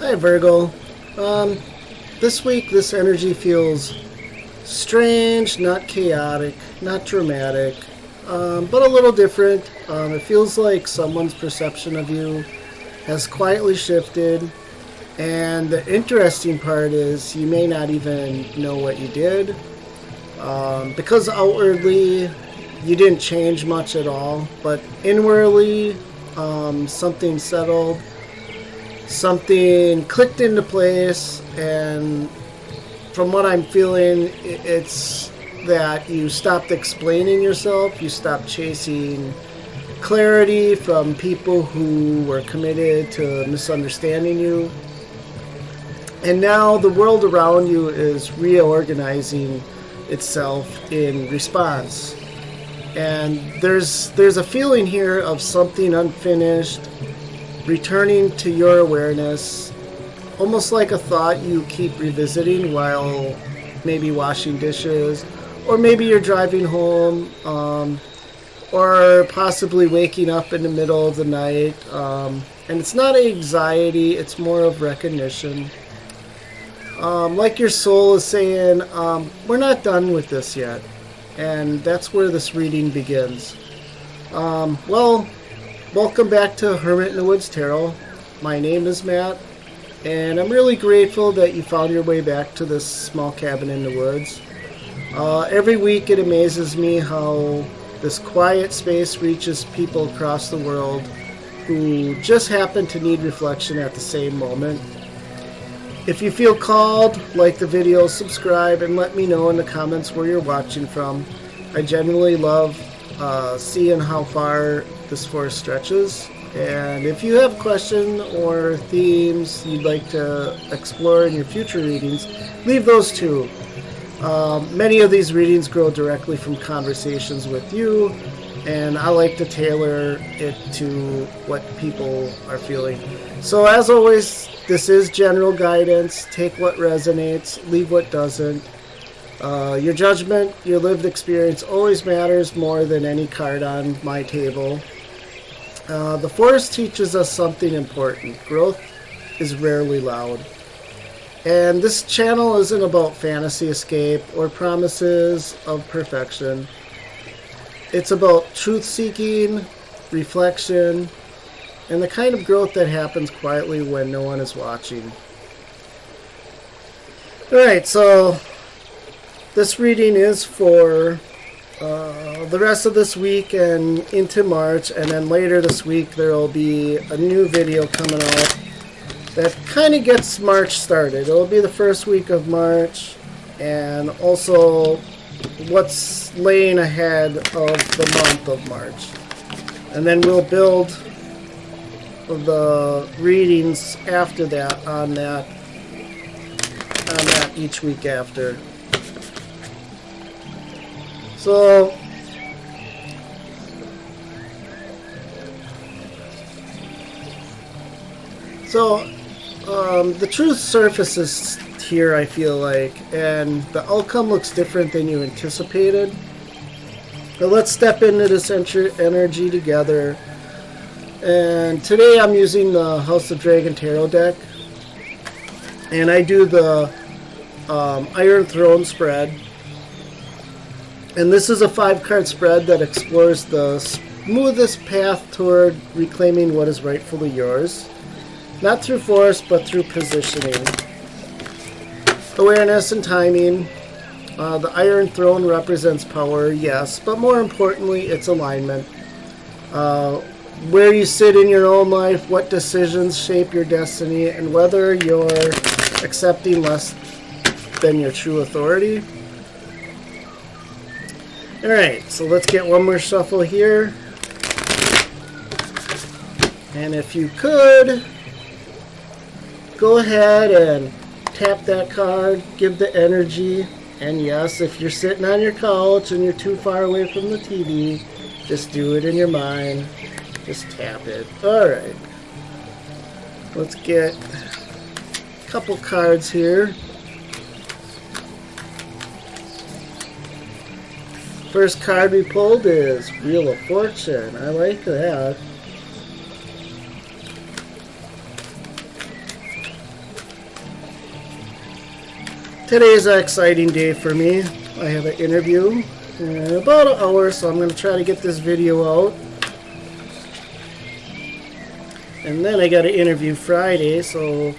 Hi Virgo. This week this energy feels strange, not chaotic, not dramatic, but a little different. It feels like someone's perception of you has quietly shifted, and the interesting part is you may not even know what you did, because outwardly you didn't change much at all, but inwardly something settled, something clicked into place, and from what I'm feeling, it's that you stopped explaining yourself, you stopped chasing clarity from people who were committed to misunderstanding you, and now the world around you is reorganizing itself in response. And there's a feeling here of something unfinished returning to your awareness, almost like a thought you keep revisiting while maybe washing dishes, or maybe you're driving home, or possibly waking up in the middle of the night. And it's not anxiety, it's more of recognition. Like your soul is saying, we're not done with this yet. And that's where this reading begins. Well, welcome back to Hermit in the Woods Tarot. My name is Matt, and I'm really grateful that you found your way back to this small cabin in the woods. Every week it amazes me how this quiet space reaches people across the world who just happen to need reflection at the same moment. If you feel called, like the video, subscribe, and let me know in the comments where you're watching from. I genuinely love seeing how far this forest stretches. And if you have questions or themes you'd like to explore in your future readings, leave those too. Many of these readings grow directly from conversations with you, and I like to tailor it to what people are feeling. So as always, this is general guidance. Take what resonates, leave what doesn't. Your judgment, your lived experience always matters more than any card on my table. The forest teaches us something important. Growth is rarely loud. And this channel isn't about fantasy escape or promises of perfection. It's about truth-seeking, reflection, and the kind of growth that happens quietly when no one is watching. Alright, so this reading is for the rest of this week and into March, and then later this week there will be a new video coming out that kind of gets March started. It will be the first week of March, and also what's laying ahead of the month of March. And then we'll build the readings after that on that each week after. So the truth surfaces here, I feel like, and the outcome looks different than you anticipated. But let's step into this energy together. And today I'm using the House of Dragon Tarot deck, and I do the Iron Throne spread. And this is a 5-card spread that explores the smoothest path toward reclaiming what is rightfully yours. Not through force, but through positioning, awareness, and timing. The Iron Throne represents power, yes, but more importantly, it's alignment. Where you sit in your own life, what decisions shape your destiny, and whether you're accepting less than your true authority. Alright, so let's get one more shuffle here. And if you could, go ahead and tap that card, give the energy, and yes, if you're sitting on your couch and you're too far away from the TV, just do it in your mind. Just tap it. Alright. Let's get a couple cards here. First card we pulled is Wheel of Fortune. I like that. Today is an exciting day for me. I have an interview in about an hour, so I'm going to try to get this video out. And then I got an interview Friday, so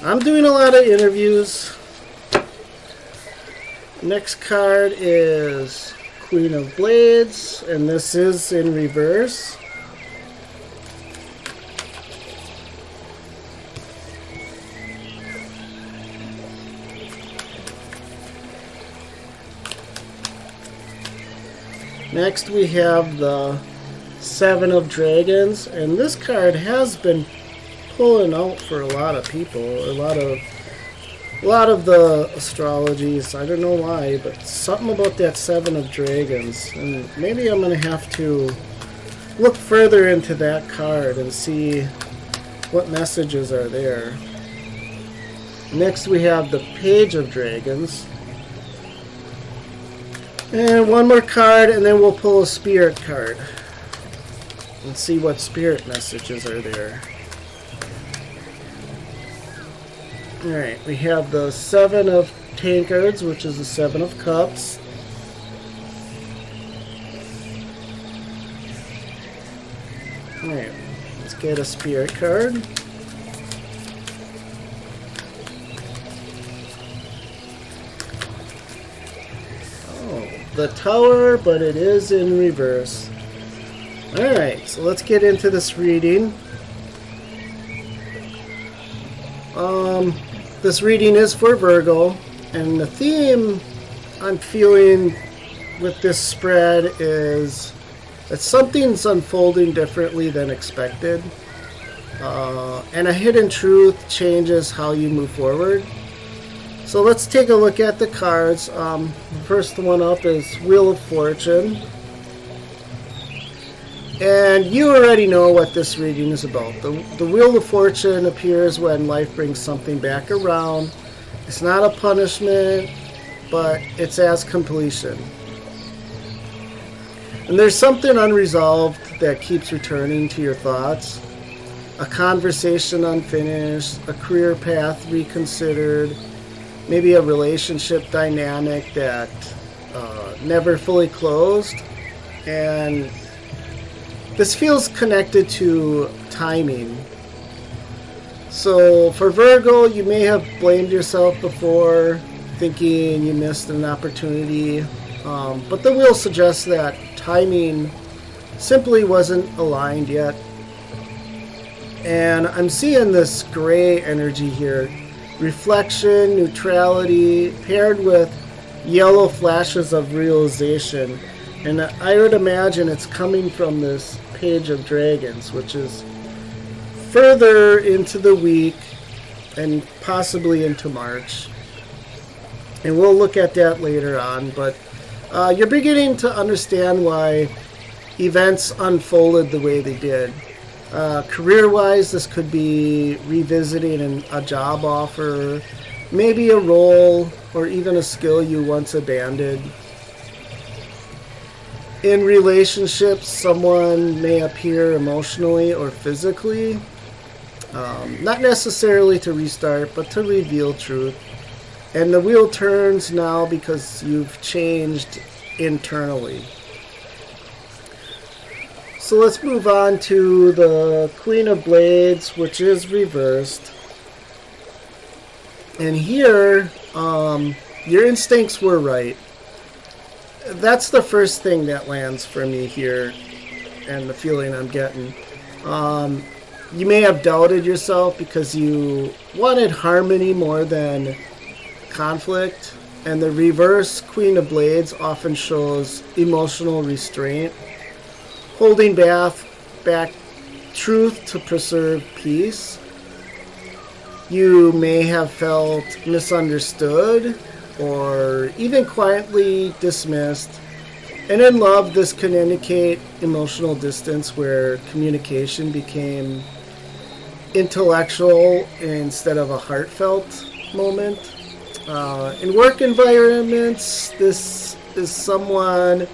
I'm doing a lot of interviews. Next card is Queen of Blades, and this is in reverse. Next we have the Seven of Dragons, and this card has been pulling out for a lot of people, a lot of the astrologies. I don't know why, but something about that Seven of Dragons, and maybe I'm going to have to look further into that card and see what messages are there. Next we have the Page of Dragons. And one more card, and then we'll pull a spirit card and see what spirit messages are there. Alright, we have the Seven of Tankards, which is the Seven of Cups. Alright, let's get a spirit card. The Tower, but it is in reverse. Alright, so let's get into this reading. This reading is for Virgo, and the theme I'm feeling with this spread is that something's unfolding differently than expected, and a hidden truth changes how you move forward. So let's take a look at the cards. The first one up is Wheel of Fortune. And you already know what this reading is about. The Wheel of Fortune appears when life brings something back around. It's not a punishment, but it's as completion. And there's something unresolved that keeps returning to your thoughts. A conversation unfinished, a career path reconsidered, maybe a relationship dynamic that never fully closed. And this feels connected to timing. So for Virgo, you may have blamed yourself before, thinking you missed an opportunity. But the wheel suggests that timing simply wasn't aligned yet. And I'm seeing this gray energy here. Reflection, neutrality, paired with yellow flashes of realization. And I would imagine it's coming from this Page of Dragons, which is further into the week and possibly into March. And we'll look at that later on. But you're beginning to understand why events unfolded the way they did. Career-wise, this could be revisiting a job offer, maybe a role, or even a skill you once abandoned. In relationships, someone may appear emotionally or physically, not necessarily to restart, but to reveal truth. And the wheel turns now because you've changed internally. So let's move on to the Queen of Blades, which is reversed. And here, your instincts were right. That's the first thing that lands for me here, and the feeling I'm getting. You may have doubted yourself because you wanted harmony more than conflict. And the reverse Queen of Blades often shows emotional restraint, holding back truth to preserve peace. You may have felt misunderstood or even quietly dismissed. And in love, this can indicate emotional distance where communication became intellectual instead of a heartfelt moment. In work environments, this is someone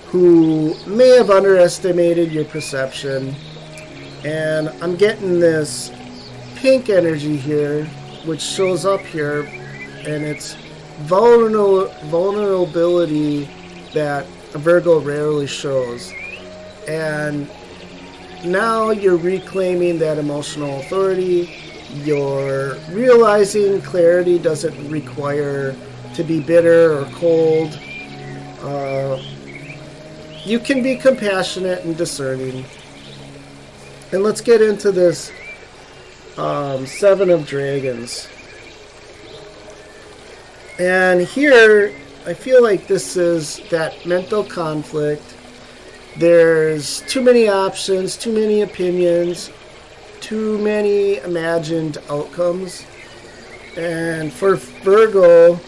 who may have underestimated your perception. And I'm getting this pink energy here, which shows up here, and it's vulnerability that a Virgo rarely shows. And now you're reclaiming that emotional authority. You're realizing clarity doesn't require to be bitter or cold. You can be compassionate and discerning. And let's get into this Seven of Dragons. And here, I feel like this is that mental conflict. There's too many options, too many opinions, too many imagined outcomes. And for Virgo,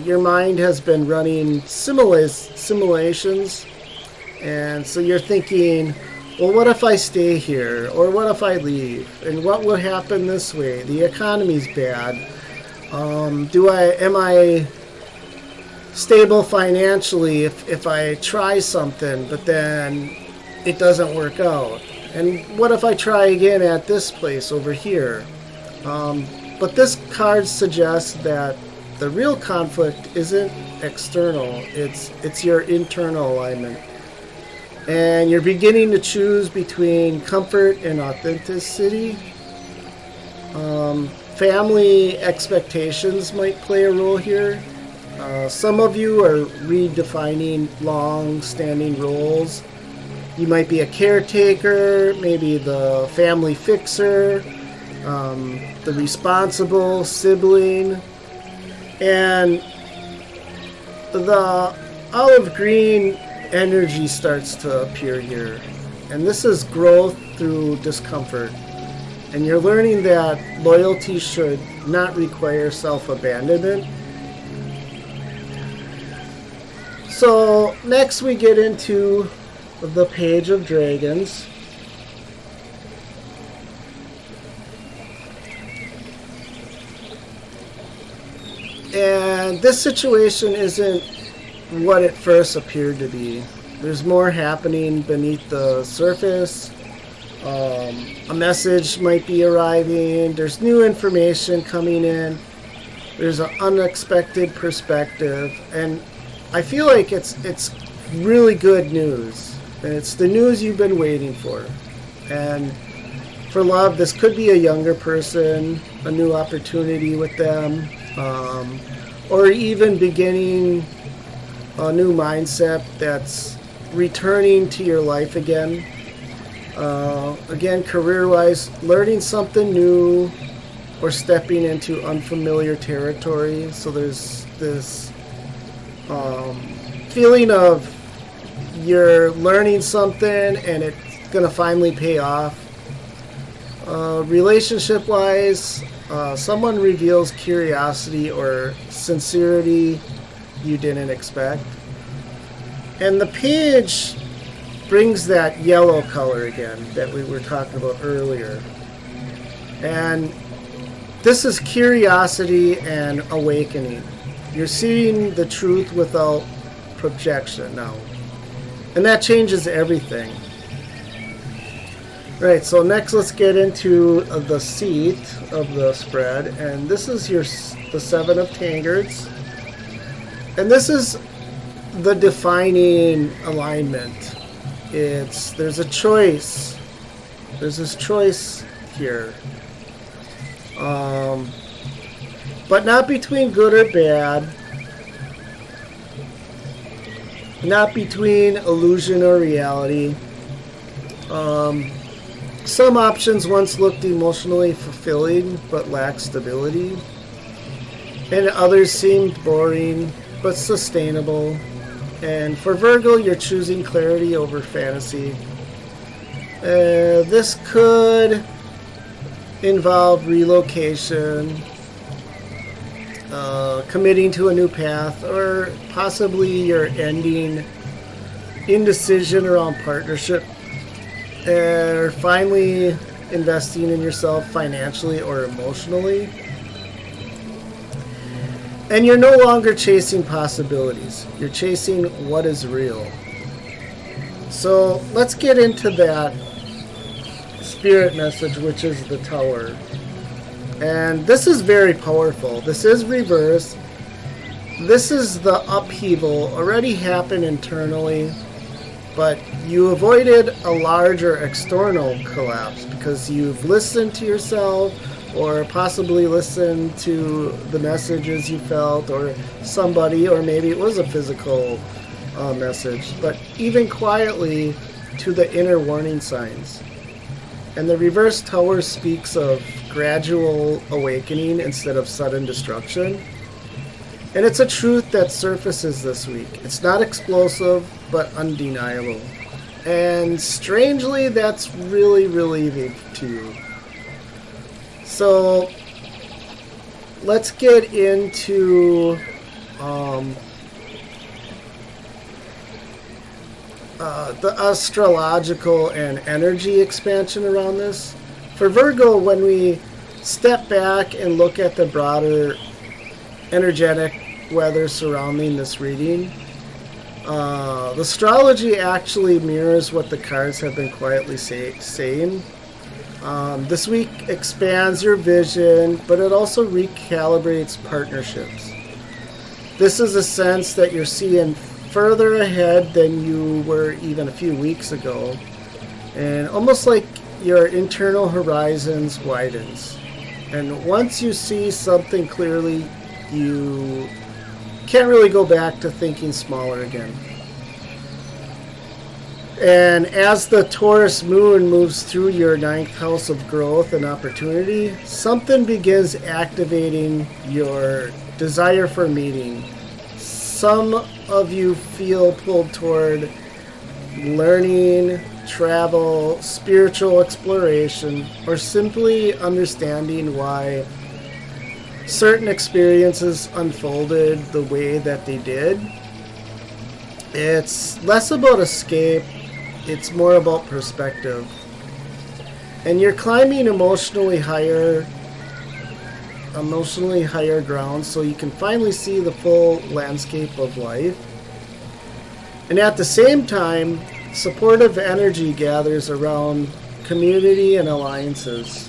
your mind has been running simulations. And so you're thinking, well, what if I stay here? Or what if I leave? And what will happen this way? The economy's bad. Am I stable financially if I try something, but then it doesn't work out? And what if I try again at this place over here? But this card suggests that the real conflict isn't external. It's your internal alignment. And you're beginning to choose between comfort and authenticity. Family expectations might play a role here. Some of you are redefining long-standing roles. You might be a caretaker, maybe the family fixer, the responsible sibling. And the olive green energy starts to appear here. And this is growth through discomfort. And you're learning that loyalty should not require self-abandonment. So next we get into the Page of Dragons. And this situation isn't what it first appeared to be. There's more happening beneath the surface. A message might be arriving. There's new information coming in. There's an unexpected perspective. And I feel like it's really good news. And it's the news you've been waiting for. And for love, this could be a younger person, a new opportunity with them, or even beginning a new mindset that's returning to your life again. Again, career-wise, learning something new or stepping into unfamiliar territory. So there's this feeling of you're learning something and it's going to finally pay off. Relationship-wise, someone reveals curiosity or sincerity you didn't expect. And the page brings that yellow color again that we were talking about earlier. And this is curiosity and awakening. You're seeing the truth without projection now. And that changes everything. Right, so next let's get into the seat of the spread. And this is the Seven of Tankards. And this is the defining alignment. There's a choice. There's this choice here. But not between good or bad. Not between illusion or reality. Some options once looked emotionally fulfilling but lacked stability. And others seemed boring but sustainable. And for Virgo, you're choosing clarity over fantasy. This could involve relocation, committing to a new path, or possibly you're ending indecision around partnership, or finally investing in yourself financially or emotionally. And you're no longer chasing possibilities. You're chasing what is real. So let's get into that spirit message, which is the Tower. And this is very powerful. This is reverse. This is the upheaval already happened internally, but you avoided a larger external collapse because you've listened to yourself or possibly listened to the messages you felt or somebody, or maybe it was a physical message, but even quietly to the inner warning signs. And the reverse tower speaks of gradual awakening instead of sudden destruction. And it's a truth that surfaces this week. It's not explosive, but undeniable. And strangely, that's really relieving to you. So, let's get into the astrological and energy expansion around this. For Virgo, when we step back and look at the broader energetic weather surrounding this reading, the astrology actually mirrors what the cards have been quietly saying. This week expands your vision, but it also recalibrates partnerships. This is a sense that you're seeing further ahead than you were even a few weeks ago, and almost like your internal horizons widens. And once you see something clearly, you can't really go back to thinking smaller again. And as the Taurus moon moves through your ninth house of growth and opportunity, something begins activating your desire for meeting. Some of you feel pulled toward learning, travel, spiritual exploration, or simply understanding why certain experiences unfolded the way that they did. It's less about escape, it's more about perspective. And you're climbing emotionally higher ground so you can finally see the full landscape of life. And at the same time, supportive energy gathers around community and alliances.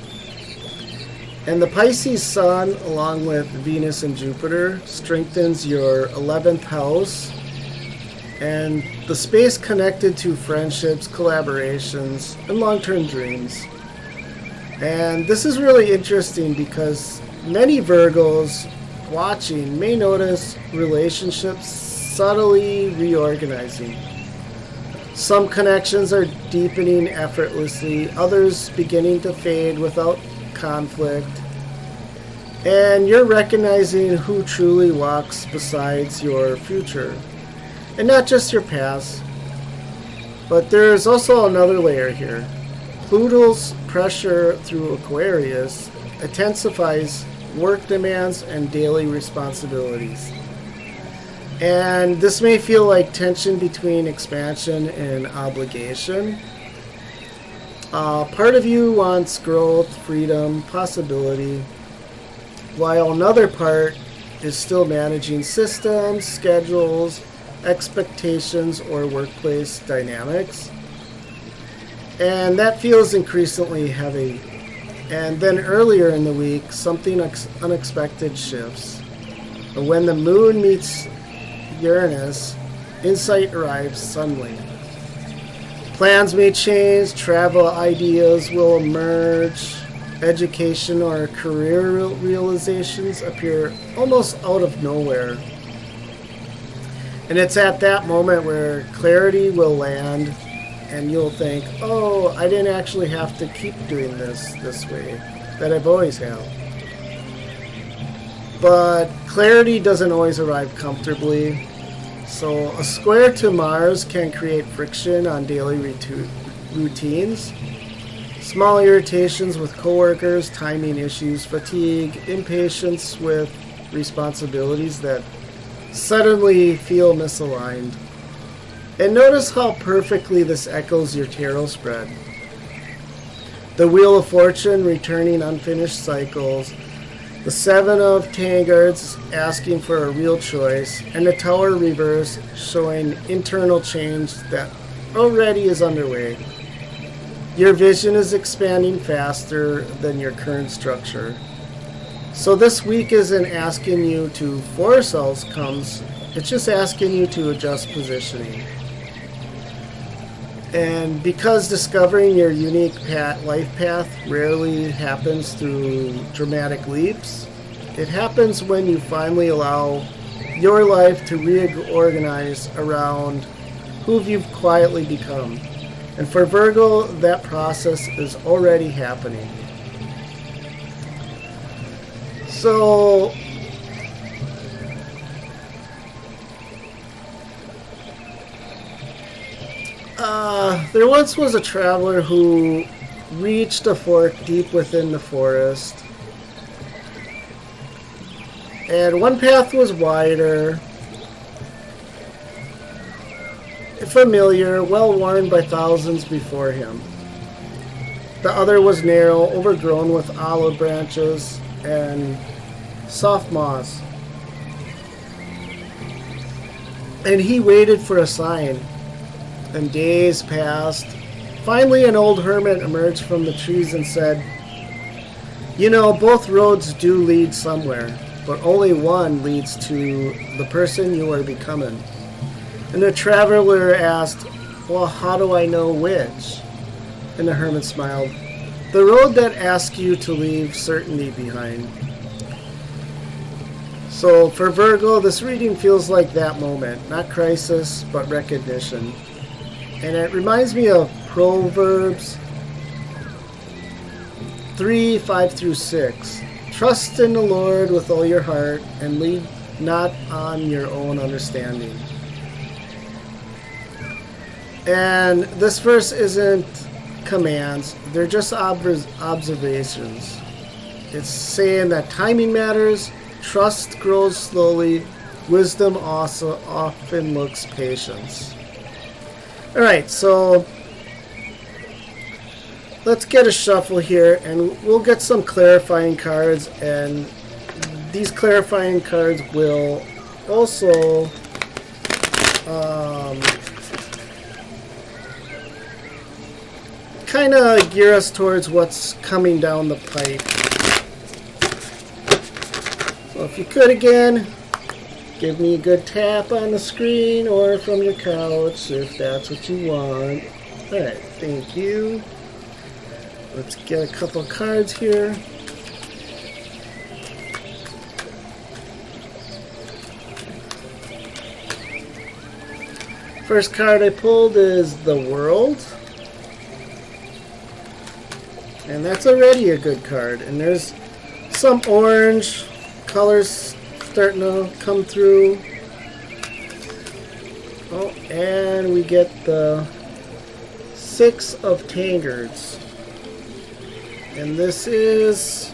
And the Pisces Sun, along with Venus and Jupiter, strengthens your 11th house and the space connected to friendships, collaborations, and long-term dreams. And this is really interesting because many Virgos watching may notice relationships subtly reorganizing. Some connections are deepening effortlessly, others beginning to fade without conflict. And you're recognizing who truly walks besides your future. And not just your past. But there's also another layer here. Pluto's pressure through Aquarius intensifies work demands and daily responsibilities. And this may feel like tension between expansion and obligation. Part of you wants growth, freedom, possibility, while another part is still managing systems, schedules, expectations, or workplace dynamics. And that feels increasingly heavy. And then earlier in the week, something unexpected shifts. When the moon meets Uranus, insight arrives suddenly. Plans may change, travel ideas will emerge, education or career realizations appear almost out of nowhere. And it's at that moment where clarity will land and you'll think, oh, I didn't actually have to keep doing this way that I've always had. But clarity doesn't always arrive comfortably. So a square to Mars can create friction on daily routines. Small irritations with coworkers, timing issues, fatigue, impatience with responsibilities that suddenly feel misaligned. And notice how perfectly this echoes your tarot spread. The Wheel of Fortune returning unfinished cycles, the Seven of Tankards asking for a real choice, and the Tower reverse showing internal change that already is underway. Your vision is expanding faster than your current structure. So this week isn't asking you to force outcomes, it's just asking you to adjust positioning. And because discovering your unique life path rarely happens through dramatic leaps, it happens when you finally allow your life to reorganize around who you've quietly become. And for Virgo, that process is already happening. So, there once was a traveler who reached a fork deep within the forest. And one path was wider, familiar, well-worn by thousands before him. The other was narrow, overgrown with olive branches and soft moss. And he waited for a sign. And days passed. Finally, an old hermit emerged from the trees and said, "You know, both roads do lead somewhere, but only one leads to the person you are becoming." And the traveler asked, "Well, how do I know which?" And the hermit smiled, "The road that asks you to leave certainty behind." So for Virgo, this reading feels like that moment, not crisis, but recognition. And it reminds me of Proverbs 3, 5 through 6. Trust in the Lord with all your heart and lean not on your own understanding. And this verse isn't commands, they're just observations. It's saying that timing matters, trust grows slowly, wisdom also often looks patience. Alright, so let's get a shuffle here and we'll get some clarifying cards, and these clarifying cards will also kind of gear us towards what's coming down the pipe. So if you could again, give me a good tap on the screen or from your couch if that's what you want. Alright, thank you. Let's get a couple cards here. First card I pulled is the World. And that's already a good card. And there's some orange colors starting to come through. Oh, and we get the Six of Tankards. And this is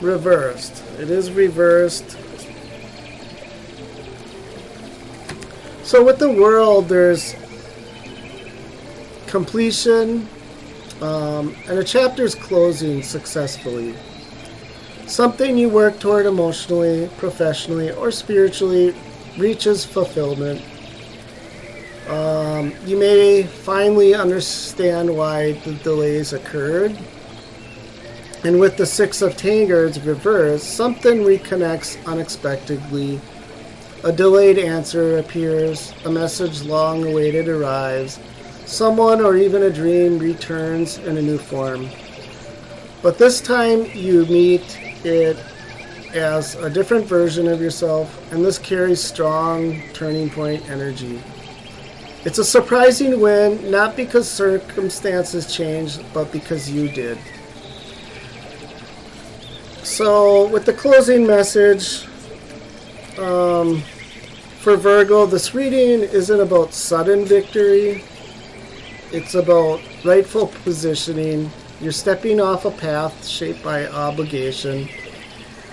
reversed. It is reversed. So with the World, there's completion, and a chapter's closing successfully. Something you work toward emotionally, professionally, or spiritually reaches fulfillment. You may finally understand why the delays occurred. And with the Six of Tankards reversed, something reconnects unexpectedly. A delayed answer appears, a message long awaited arrives, someone or even a dream returns in a new form. But this time you meet it as a different version of yourself, and this carries strong turning point energy. It's a surprising win, not because circumstances changed, but because you did. So with the closing message, for Virgo, this reading isn't about sudden victory. It's about rightful positioning. You're stepping off a path shaped by obligation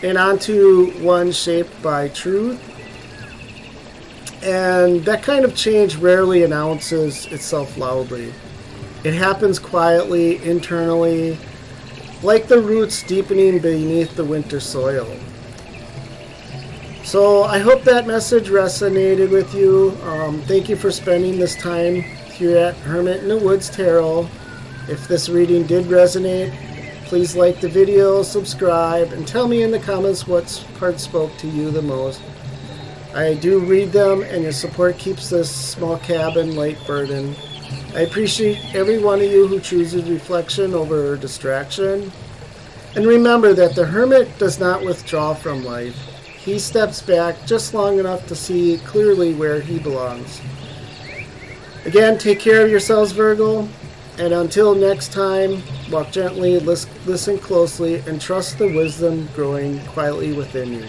and onto one shaped by truth. And that kind of change rarely announces itself loudly. It happens quietly, internally, like the roots deepening beneath the winter soil. So I hope that message resonated with you. Thank you for spending this time here at Hermit in the Woods Tarot. If this reading did resonate, please like the video, subscribe, and tell me in the comments what part spoke to you the most. I do read them, and your support keeps this small cabin light burden. I appreciate every one of you who chooses reflection over distraction. And remember that the Hermit does not withdraw from life. He steps back just long enough to see clearly where he belongs. Again, take care of yourselves, Virgo. And until next time, walk gently, listen closely, and trust the wisdom growing quietly within you.